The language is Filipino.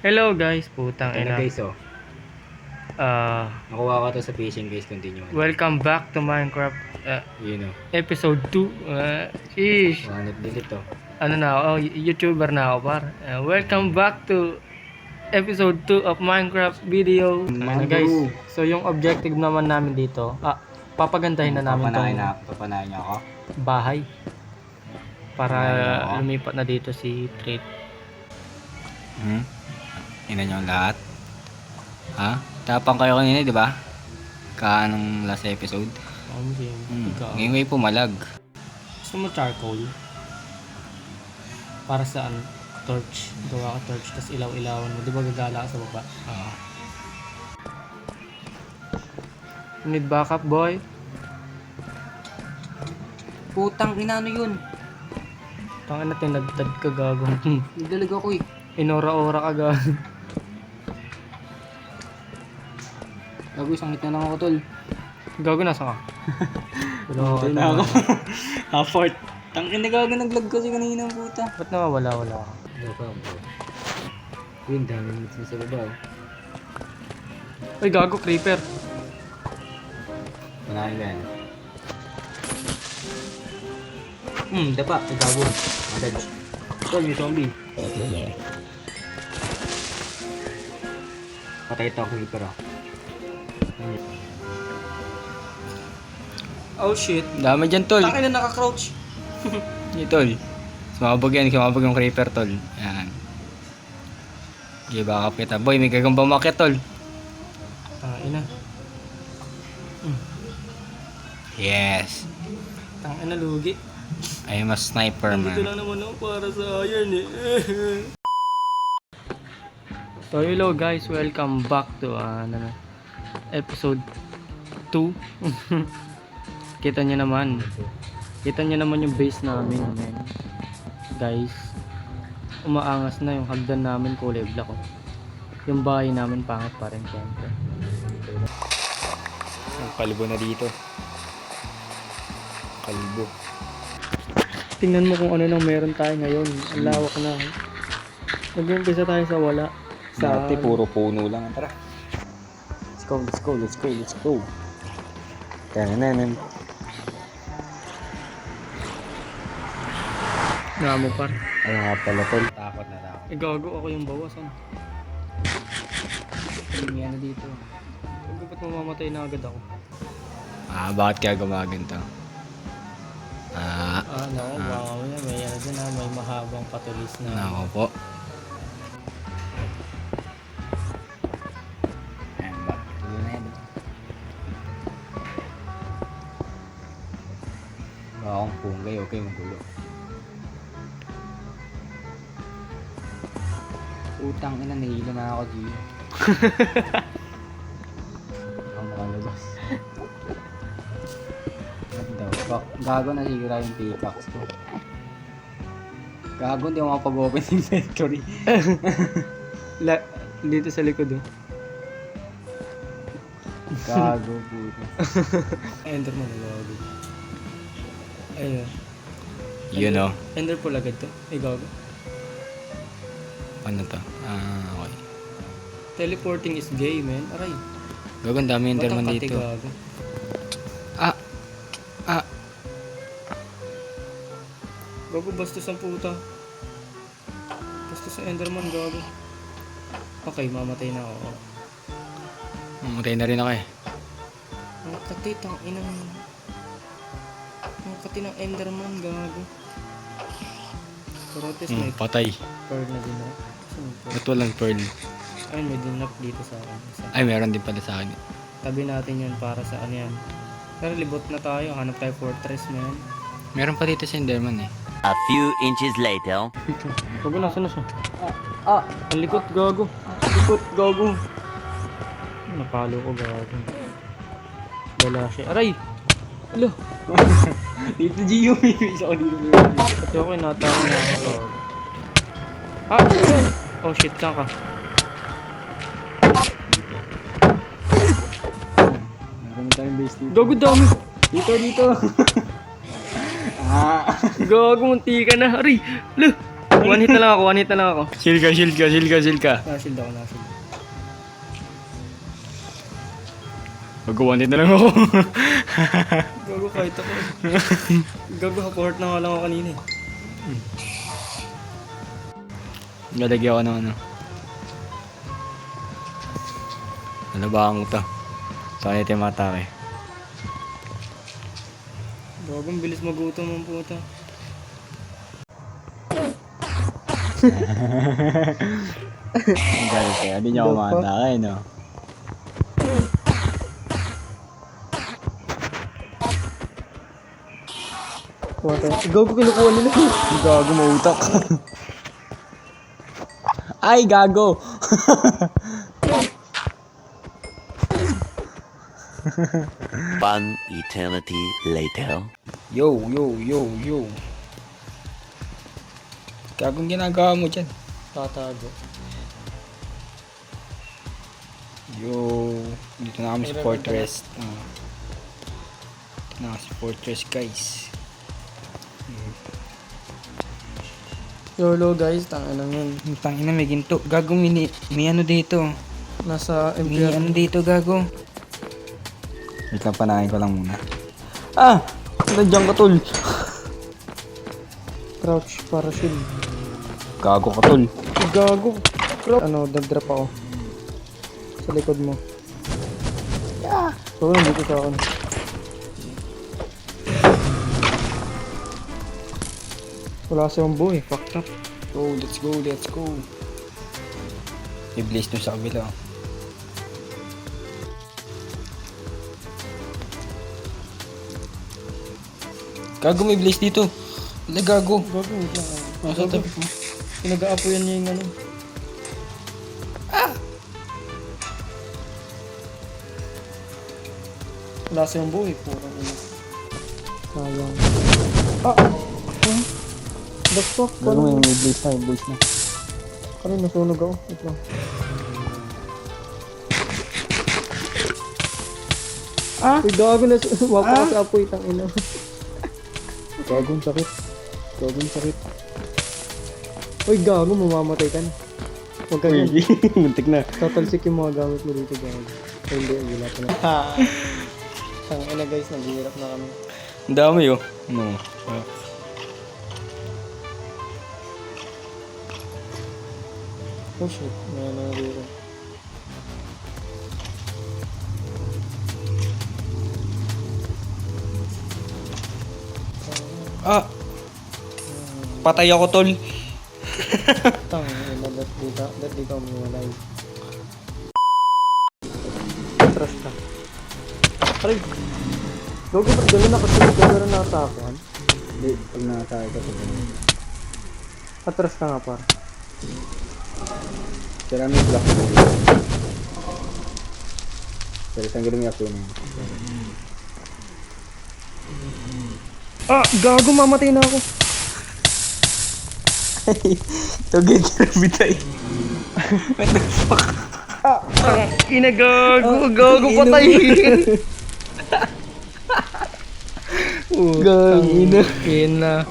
Hello guys, putang Ito na ina. guys, oh. Nakuha ko to sa fishing guys, continue. Welcome back to Minecraft Yun, oh. episode 2. Sheesh. Wanted delete, oh. Ano na ako, YouTuber na ako par. Welcome back to episode 2 of Minecraft video. Ano guys, so yung objective naman namin dito, papagandahin na namin Papanahin niya ako. bahay. Para Papanahin ako. lumipat na dito si Treat. Ina niyo lahat. Ha? Tapang kayo kanina, di ba? Anong last episode? Ngayon may pumalag. Gusto mo charcoal? Para saan? Torch. Gawa ka torch, tapos ilaw-ilawan mo. Di ba gagala ka sa baba? Oo. Need backup, boy? Putang ina, ano yun? Tangin na tinagtad ka gago. Nagdalag ako eh. Inora-ora ka gago. Gago, isang hit na lang ako, tol. Gago, nasa ka? Ito na ako. Half-fort. Tangin na gago, nag-lag kasi kanina ang puta. Ba't nawawala-wala ka? Yun, dami minutes na sa baba, oh. Ay, gago, creeper. Panahin ka yan. Dapa. Ay, gago. Madadge. Tol, may zombie. Patay ito ako, creeper, oh. Oh shit. Dami dyan, tol. Tangin na naka-crouch. Hindi, tol. Sumabog yan. Sumabog yung creeper, tol. Yan. Okay, baka kita. Boy, may gagambang makit, tol. Tangin na. Yes. Tangin na lugi. I am a sniper, Dito man. lang naman ako para sa iron eh. So hello guys, welcome back to episode 2. Kita nyo naman yung base namin, man. Guys, umaangas na yung hagdan namin, kulay black, oh. Yung bahay namin pangit pa rin, syempre. Ang kalbo na dito. Kalbo. Tingnan mo kung ano nang meron tayo ngayon. Ang lawak na. Nag-umpisa tayo sa wala. Dati puro puno lang. Tara. Let's go. Tananan. Dami par. Ay nga pala, tol. Takot na takot. Gago ako yung bawas, ano? May ano dito. Gago, ba't mamamatay na agad ako? Bakit kaya gumaganto? Nako, wow, may ano dyan, may mahabang patulis na. Nako po. Ayan ba? Tuloy na yan. Baka akong punggay, okay, magulo. Utang ina, nahilo na ako, Gio. Baka makalabas. Gago na sigura yung pickaxe ko. Gago, hindi ako makapag-open inventory. Dito sa likod, oh. Gago, puto. Enderman, gago. Ayun. You know. Ender po agad to. Gago. Ano to? Okay. Teleporting is gay, man. Aray. Gago, ang dami enderman Ba't ang dito. kati, gago? Gago, bastos ang puta. Bastos ang enderman, gago. Okay, mamatay na ako. Mamatay na rin ako eh. Ang kati, tanginang... Ang kati ng enderman, gago. Pero at least may Patay. pearl na din ako. Ba't walang pearl? Ayun, may dinlock dito sa akin. Ay, meron din pala sa akin. Tabi natin yun para sa ano yan. Pero libot na tayo, hanap tayo fortress, man. Meron pa dito sa enderman eh. A few inches later. Gago, nasa na siya? Ang likot, gago. Likot, gago. Napalo ko, gago. Wala siya. Aray! Alo! Dito, Gio. May isa ko dito. Pati ako inatawa na ako, gago. Oh shit, saan ka? Meron tayong base dito. Gago, dami! Dito. Gago, munti ka na. Aray! Alo! One hit na lang ako, one hit na lang ako. Shield ka, shield ka, shield ka, shield ka. Nashield ako, nashield. Mag-one hit na lang ako. Gago kahit ako. Gago, support na nga lang ako kanina eh. Nalagyan ako ng ano. Nalabakan ko to. Sa kanya tayo matake. Gago, ang bilis magutom ang puta. Ang galit kaya. Hindi niya ako matake, no? Gago, kinukuha nila. Gago, mautak. Ay, gago! One eternity later. Yo, yo, yo, yo. Gagong ginagawa mo dyan. Tatago. Yo, dito na kami sa fortress. Dito na kami sa fortress, guys. YOLO guys, tanga lang yun. Ang tangina, may ginto. Gago, may ano dito. Nasa May MPR. ano dito, gago. Wait lang, panahin ko lang muna. Ah! Nandiyan ka, tol. Crouch para shield. Gago ka, tol. Gago. Crouch. Ano, drop ako. Sa likod mo. Yeah. So, nandito sa akin. Wala siyang buo eh. Fucked up. Oh, let's go, let's go. I-blaze dun sa kabila. Gago, may blaze dito. Wala, gago. Gago, wait lang. Nasa tabi mo. Pinag-aapoyan niya yung ano. Wala siyang buo eh. Purang ina. Sayang. The fuck? Gago, Paano? may blaze na, may blaze na. Kanina nasunog ako. Wait lang. Uy, gago na. Wapa ka sa apoy. Tangina. Gagong sakit. Gagong sakit. Uy, gago. Mamamatay ka na. Huwag ka yan. Muntik na. Tatalsik yung mga gamit mo dito, gago. Ay, hindi. Wala ka na. Tangina guys. Naghihirap na kami. Ang dami, oh. No. Oh shit. May ano dito. Ah! Patay ako, tol. Tangina. Ba't di ka umiwalay? Trust ka. Aray! Gago, ba't gano'n nakasunod ka na natakan? Hindi, pag nakasakay ka sa ganun. Atras ka nga par. Sira may block mo. Pero isang gano'n yung ako na. Ah! Gago, mamatay na ako. Tugay ka na bitay. What the fuck? Gago, gago patay. Gago. Ina.